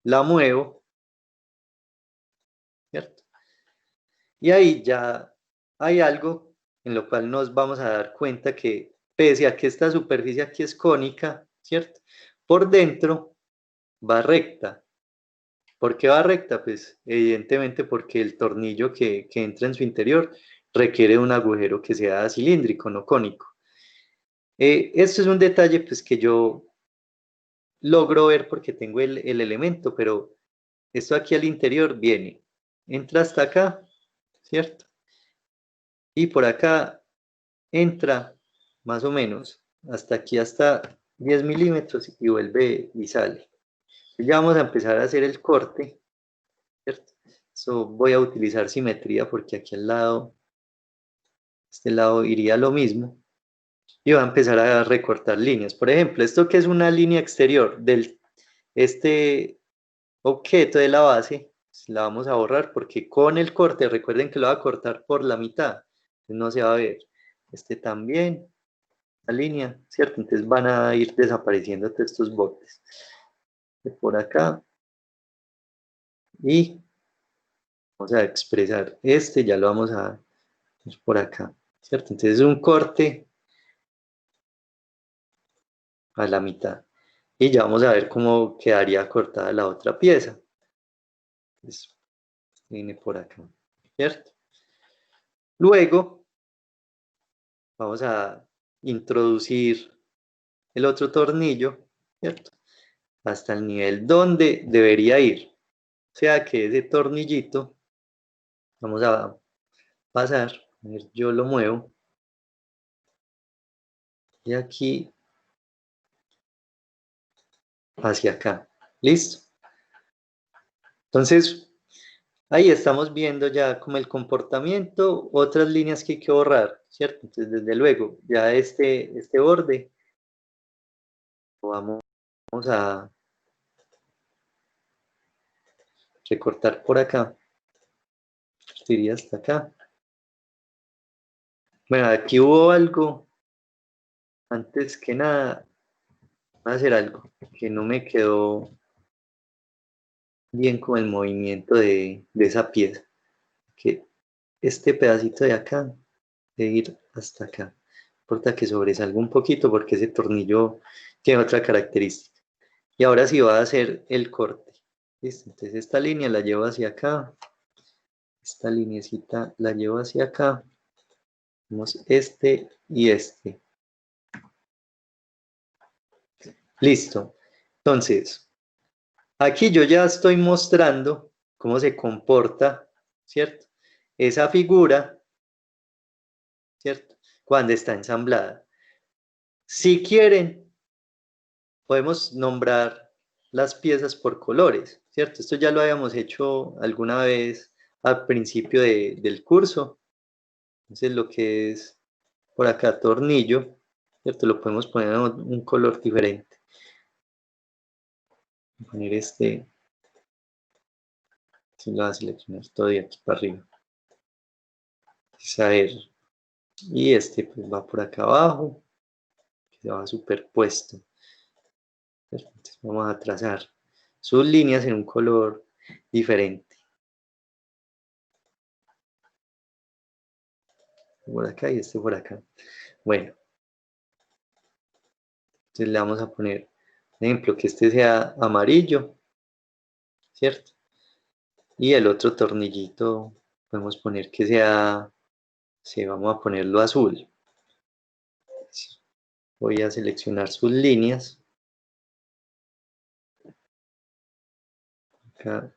la muevo, ¿cierto? Y ahí ya hay algo en lo cual nos vamos a dar cuenta que pese a que esta superficie aquí es cónica, ¿cierto? Por dentro va recta. ¿Por qué va recta? Pues evidentemente porque el tornillo que entra en su interior requiere un agujero que sea cilíndrico, no cónico. Esto es un detalle pues que yo logro ver porque tengo el elemento, pero esto aquí al interior viene, entra hasta acá, ¿cierto? Y por acá entra más o menos hasta aquí, hasta 10 milímetros y vuelve y sale. Ya vamos a empezar a hacer el corte, ¿cierto? So, voy a utilizar simetría porque aquí al lado, este lado iría lo mismo. Y voy a empezar a recortar líneas. Por ejemplo, esto que es una línea exterior del este objeto de la base, la vamos a borrar porque con el corte, recuerden que lo va a cortar por la mitad, no se va a ver. Este también, la línea, ¿cierto? Entonces van a ir desapareciendo todos estos bordes. De por acá. Y vamos a expresar este, ya lo vamos a ver por acá, ¿cierto? Entonces un corte a la mitad. Y ya vamos a ver cómo quedaría cortada la otra pieza. Entonces, viene por acá, ¿cierto? Luego vamos a introducir el otro tornillo, ¿cierto? Hasta el nivel donde debería ir. O sea que ese tornillito, vamos a pasar, a ver, yo lo muevo, y aquí hacia acá. ¿Listo? Entonces, ahí estamos viendo ya como el comportamiento, otras líneas que hay que borrar, ¿cierto? Entonces, desde luego, ya este borde lo vamos a recortar por acá, iría hasta acá. Bueno, aquí hubo algo, antes que nada, voy a hacer algo que no me quedó bien con el movimiento de esa pieza, que este pedacito de acá debe ir hasta acá. No importa que sobresalga un poquito porque ese tornillo tiene otra característica. Y ahora sí va a hacer el corte. ¿Listo? Entonces esta línea la llevo hacia acá, esta lineecita la llevo hacia acá, vamos este y este. Listo. Entonces, aquí yo ya estoy mostrando cómo se comporta, ¿cierto? Esa figura, ¿cierto? Cuando está ensamblada. Si quieren, podemos nombrar las piezas por colores, ¿cierto? Esto ya lo habíamos hecho alguna vez al principio del curso. Entonces lo que es por acá tornillo, ¿cierto? Lo podemos poner en un color diferente. Voy a poner este, si lo va a seleccionar todo de aquí para arriba. Entonces, a ver, y este pues va por acá abajo, que se va superpuesto. Entonces vamos a trazar sus líneas en un color diferente. Por acá y este por acá. Bueno, entonces le vamos a poner, por ejemplo, que este sea amarillo, ¿cierto? Y el otro tornillito podemos poner que sea, sí, vamos a ponerlo azul. Voy a seleccionar sus líneas. Acá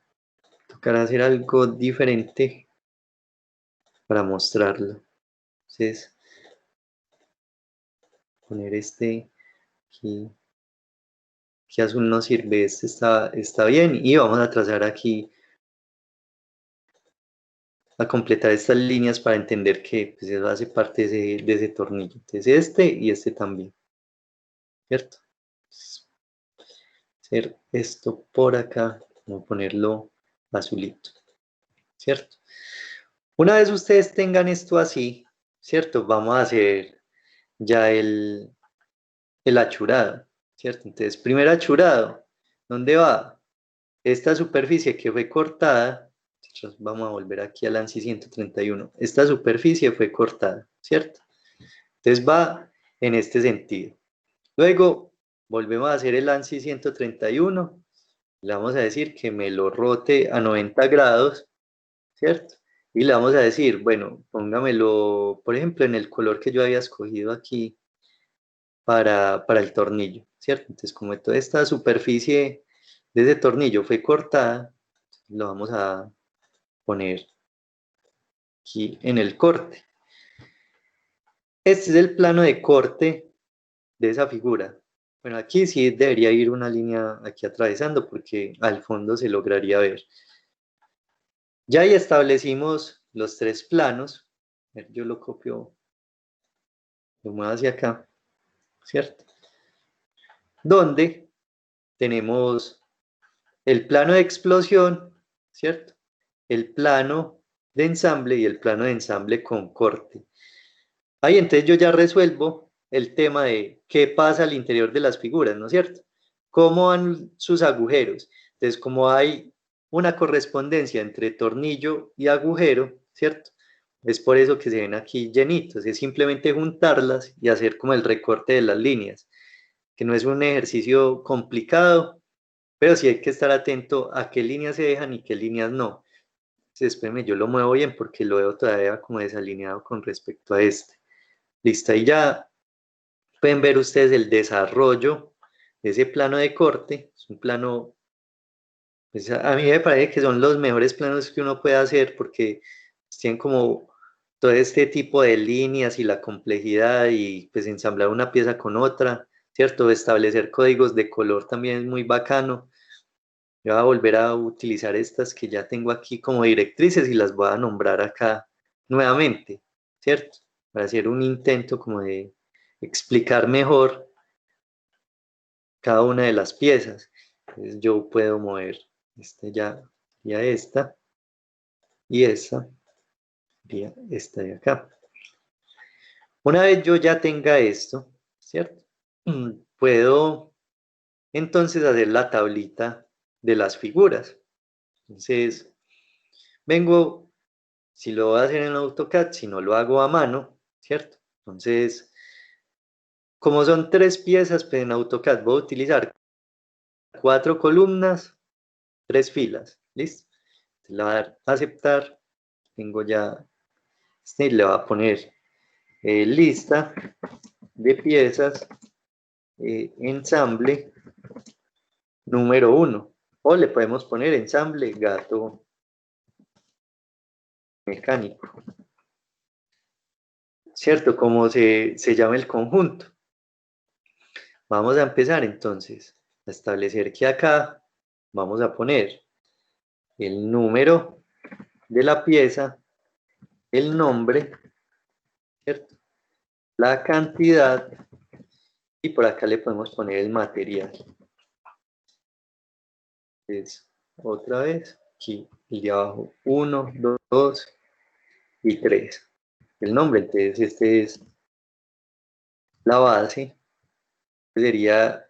tocará hacer algo diferente para mostrarlo. Entonces, poner este aquí, que azul no sirve, este está bien. Y vamos a trazar aquí, a completar estas líneas para entender que pues, eso hace parte de ese tornillo. Entonces este y este también, ¿cierto? Entonces, hacer esto por acá, vamos a ponerlo azulito, ¿cierto? Una vez ustedes tengan esto así, ¿cierto? Vamos a hacer ya el achurado, ¿cierto? Entonces, primer achurado, ¿dónde va? Esta superficie que fue cortada, nosotros vamos a volver aquí al ANSI 131, esta superficie fue cortada, ¿cierto? Entonces va en este sentido. Luego, volvemos a hacer el ANSI 131, le vamos a decir que me lo rote a 90 grados, ¿cierto? Y le vamos a decir, bueno, póngamelo, por ejemplo, en el color que yo había escogido aquí para el tornillo, ¿cierto? Entonces, como toda esta superficie de ese tornillo fue cortada, lo vamos a poner aquí en el corte. Este es el plano de corte de esa figura. Bueno, aquí sí debería ir una línea aquí atravesando porque al fondo se lograría ver. Ya ahí establecimos los tres planos. A ver, yo lo copio, lo muevo hacia acá, ¿cierto? Donde tenemos el plano de explosión, ¿cierto? El plano de ensamble y el plano de ensamble con corte. Ahí entonces yo ya resuelvo el tema de qué pasa al interior de las figuras, ¿no es cierto? ¿Cómo van sus agujeros? Entonces, como hay una correspondencia entre tornillo y agujero, ¿cierto? Es por eso que se ven aquí llenitos, es simplemente juntarlas y hacer como el recorte de las líneas, que no es un ejercicio complicado, pero sí hay que estar atento a qué líneas se dejan y qué líneas no. Entonces, espérenme, yo lo muevo bien porque lo veo todavía como desalineado con respecto a este. Listo, ahí ya pueden ver ustedes el desarrollo de ese plano de corte. Es un plano, pues a mí me parece que son los mejores planos que uno puede hacer porque tienen como todo este tipo de líneas y la complejidad y pues ensamblar una pieza con otra, ¿cierto? Establecer códigos de color también es muy bacano. Yo voy a volver a utilizar estas que ya tengo aquí como directrices y las voy a nombrar acá nuevamente, ¿cierto? Para hacer un intento como de explicar mejor cada una de las piezas. Entonces yo puedo mover ya y a esta y esta y a esta de acá. Una vez yo ya tenga esto, ¿cierto? Puedo entonces hacer la tablita de las figuras. Entonces vengo, si lo voy a hacer en AutoCAD, si no lo hago a mano, ¿cierto? Entonces, como son tres piezas, pues en AutoCAD voy a utilizar 4 columnas, 3 filas, ¿listo? Le voy a dar a aceptar, tengo ya, le voy a poner lista de piezas, ensamble número 1, o le podemos poner ensamble gato mecánico, ¿cierto? Como se llama el conjunto. Vamos a empezar entonces a establecer que acá vamos a poner el número de la pieza, el nombre, ¿cierto? La cantidad y por acá le podemos poner el material. Entonces, otra vez, aquí el de abajo, 1, 2 y 3. El nombre, entonces este es la base, sería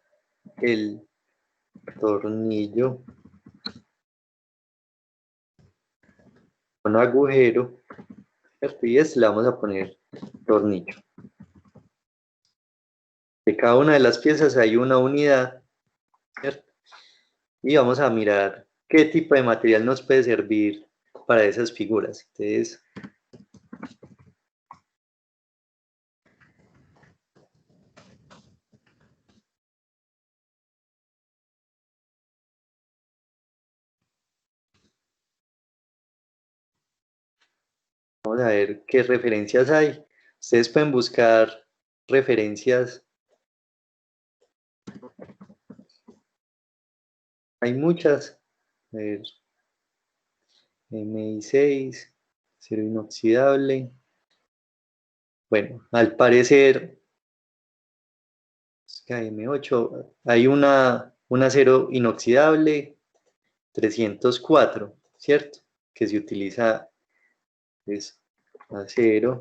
el tornillo con agujero, ¿cierto? Y este le vamos a poner tornillo. De cada una de las piezas hay una unidad, ¿cierto? Y vamos a mirar qué tipo de material nos puede servir para esas figuras. Entonces, vamos a ver qué referencias hay. Ustedes pueden buscar referencias. Hay muchas. A ver, MI6, acero inoxidable. Bueno, al parecer, KM8, hay un acero inoxidable 304, ¿cierto? Que se utiliza, es acero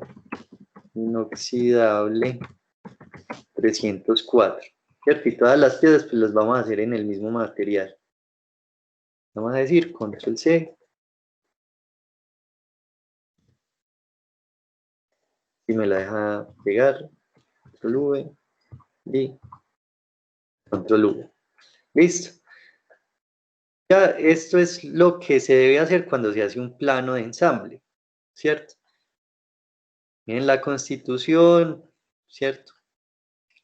inoxidable 304, ¿cierto? Y todas las piezas pues las vamos a hacer en el mismo material. Vamos a decir control C. Y me la deja pegar, control V y control V. Listo. Ya esto es lo que se debe hacer cuando se hace un plano de ensamble, ¿cierto? Miren la constitución, ¿cierto?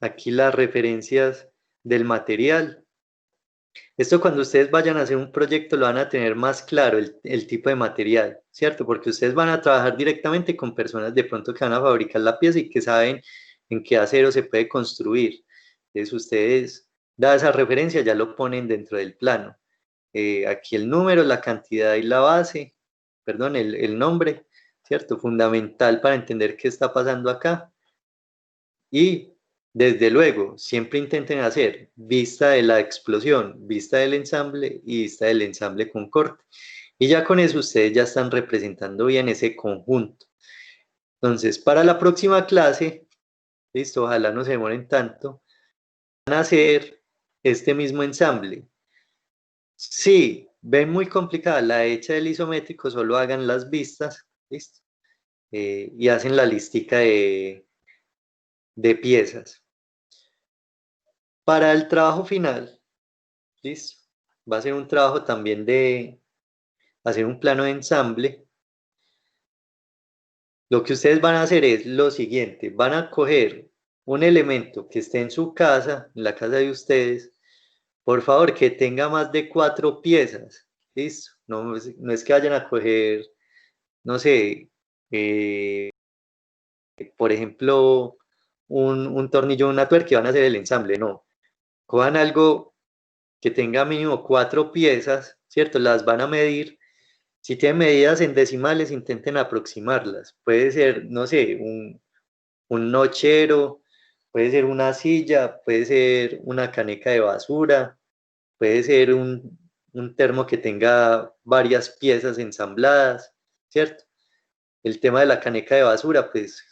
Aquí las referencias del material. Esto cuando ustedes vayan a hacer un proyecto lo van a tener más claro el tipo de material, ¿cierto? Porque ustedes van a trabajar directamente con personas de pronto que van a fabricar la pieza y que saben en qué acero se puede construir. Entonces ustedes, dada esa referencia, ya lo ponen dentro del plano. Aquí el número, la cantidad y la base, perdón, el nombre, ¿cierto? Fundamental para entender qué está pasando acá. Y desde luego, siempre intenten hacer vista de la explosión, vista del ensamble y vista del ensamble con corte. Y ya con eso ustedes ya están representando bien ese conjunto. Entonces, para la próxima clase, listo, ojalá no se demoren tanto, van a hacer este mismo ensamble. Si ven muy complicada la hecha del isométrico, solo hagan las vistas, ¿listo? Y hacen la listica de piezas. Para el trabajo final, ¿listo? Va a ser un trabajo también de hacer un plano de ensamble. Lo que ustedes van a hacer es lo siguiente, van a coger un elemento que esté en su casa, en la casa de ustedes, por favor, que tenga más de 4 piezas, ¿listo? No, no es que vayan a coger, no sé, por ejemplo, un tornillo, una tuerca y van a hacer el ensamble, no. Cojan algo que tenga mínimo 4 piezas, ¿cierto? Las van a medir. Si tienen medidas en decimales, intenten aproximarlas. Puede ser, no sé, un nochero, puede ser una silla, puede ser una caneca de basura, puede ser un termo que tenga varias piezas ensambladas, ¿cierto? El tema de la caneca de basura, pues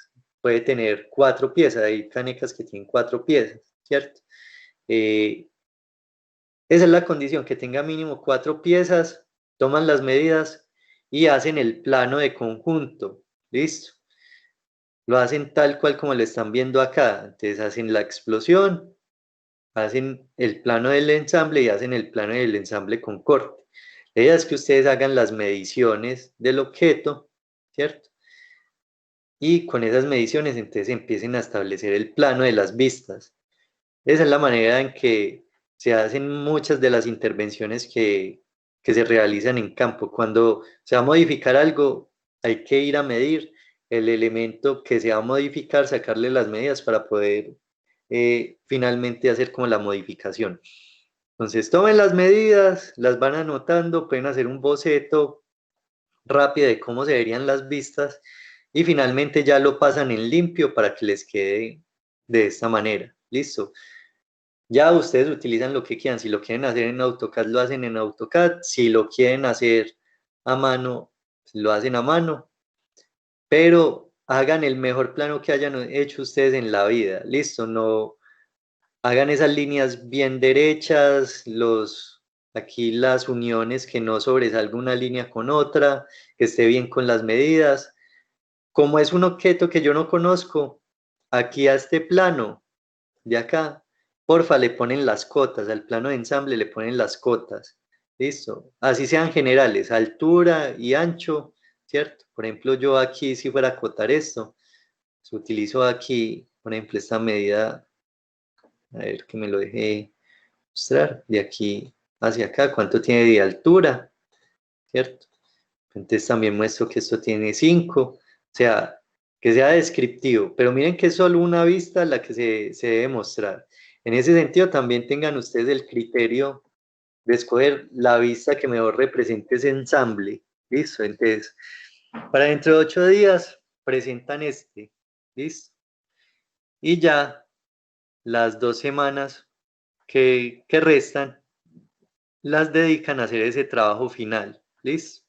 puede tener 4 piezas, hay canecas que tienen 4 piezas, ¿cierto? Eh, Esa es la condición, que tenga mínimo 4 piezas, toman las medidas y hacen el plano de conjunto, ¿listo? Lo hacen tal cual como lo están viendo acá, entonces hacen la explosión, hacen el plano del ensamble y hacen el plano del ensamble con corte. La idea es que ustedes hagan las mediciones del objeto, ¿cierto? Y con esas mediciones entonces empiecen a establecer el plano de las vistas. Esa es la manera en que se hacen muchas de las intervenciones que se realizan en campo. Cuando se va a modificar algo, hay que ir a medir el elemento que se va a modificar, sacarle las medidas para poder finalmente hacer como la modificación. Entonces tomen las medidas, las van anotando, pueden hacer un boceto rápido de cómo se verían las vistas y finalmente ya lo pasan en limpio para que les quede de esta manera. Listo. Ya ustedes utilizan lo que quieran. Si lo quieren hacer en AutoCAD, lo hacen en AutoCAD. Si lo quieren hacer a mano, lo hacen a mano. Pero hagan el mejor plano que hayan hecho ustedes en la vida. Listo, no hagan esas líneas bien derechas, aquí las uniones que no sobresalga una línea con otra, que esté bien con las medidas. Como es un objeto que yo no conozco, aquí a este plano de acá, porfa, le ponen las cotas, al plano de ensamble le ponen las cotas. Listo. Así sean generales, altura y ancho, ¿cierto? Por ejemplo, yo aquí, si fuera a acotar esto, utilizo aquí, por ejemplo, esta medida, a ver que me lo deje mostrar, de aquí hacia acá, cuánto tiene de altura, ¿cierto? Entonces también muestro que esto tiene 5, o sea, que sea descriptivo, pero miren que es solo una vista la que se debe mostrar. En ese sentido, también tengan ustedes el criterio de escoger la vista que mejor represente ese ensamble. ¿Listo? Entonces, para dentro de 8 días, presentan este. ¿Listo? Y ya las 2 semanas que restan, las dedican a hacer ese trabajo final. ¿Listo?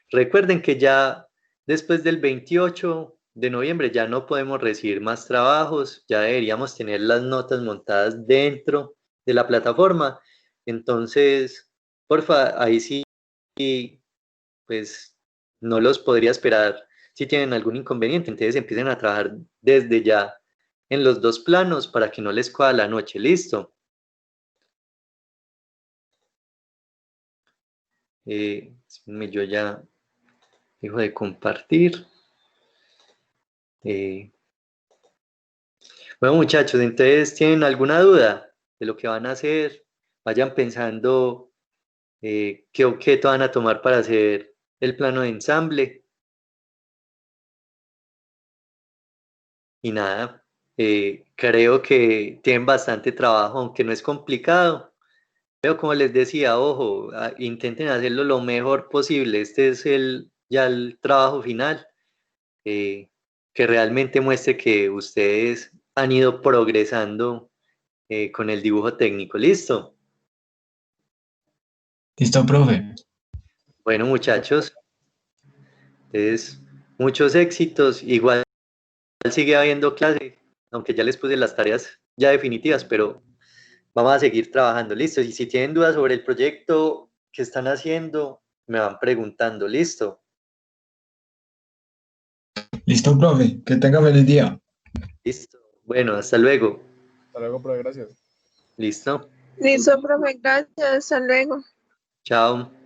Recuerden que ya después del 28 de noviembre ya no podemos recibir más trabajos, ya deberíamos tener las notas montadas dentro de la plataforma. Entonces, porfa, ahí sí, pues no los podría esperar si tienen algún inconveniente. Entonces empiecen a trabajar desde ya en los 2 planos para que no les coja la noche. ¿Listo? Yo ya dejo de compartir. Eh, Bueno, muchachos, entonces, ¿tienen alguna duda de lo que van a hacer? Vayan pensando qué objeto van a tomar para hacer el plano de ensamble. Y nada, Creo que tienen bastante trabajo, aunque no es complicado. Pero como les decía, ojo, intenten hacerlo lo mejor posible. Este es ya el trabajo final, eh, que realmente muestre que ustedes han ido progresando con el dibujo técnico. ¿Listo? Listo, profe. Bueno, muchachos, entonces, muchos éxitos. Igual sigue habiendo clase, aunque ya les puse las tareas ya definitivas, pero vamos a seguir trabajando. Listo. Y si tienen dudas sobre el proyecto que están haciendo, me van preguntando. Listo. Listo, profe. Que tenga feliz día. Listo. Bueno, hasta luego. Hasta luego, profe, gracias. Listo. Listo, profe, gracias, hasta luego. Chao.